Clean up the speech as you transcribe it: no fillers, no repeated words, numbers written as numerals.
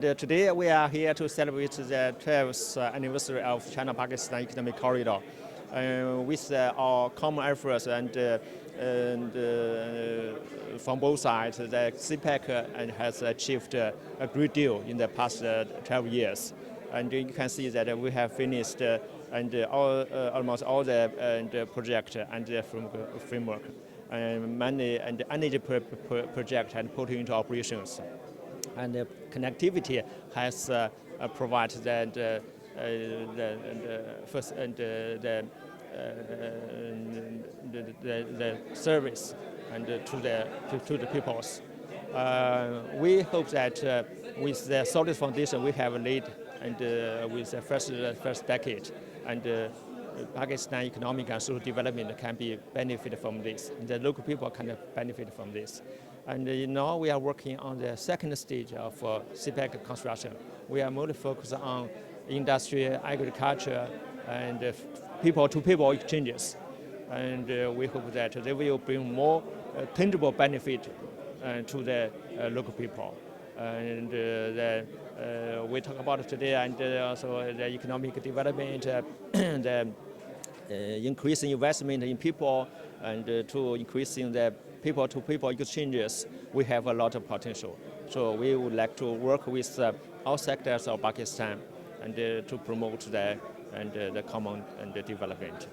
Today we are here to celebrate the 12th anniversary of China-Pakistan Economic Corridor. With our common efforts and from both sides, the CPEC has achieved a great deal in the past 12 years. And you can see that we have finished almost all the project and the framework. Many energy projects and put into operations. And connectivity has provided the first and the service and to the peoples. We hope that with the solid foundation we have laid and with the first decade and Pakistan economic and social development can be benefit from this. The local people can benefit from this. And now we are working on the second stage of CPEC construction. We are more focused on industry, agriculture, and people-to-people exchanges. And we hope that they will bring more tangible benefit to the local people. And we talk about it today, and also the economic development, the increasing investment in people, and to increasing the people-to-people exchanges, we have a lot of potential. So we would like to work with all sectors of Pakistan and to promote the common development.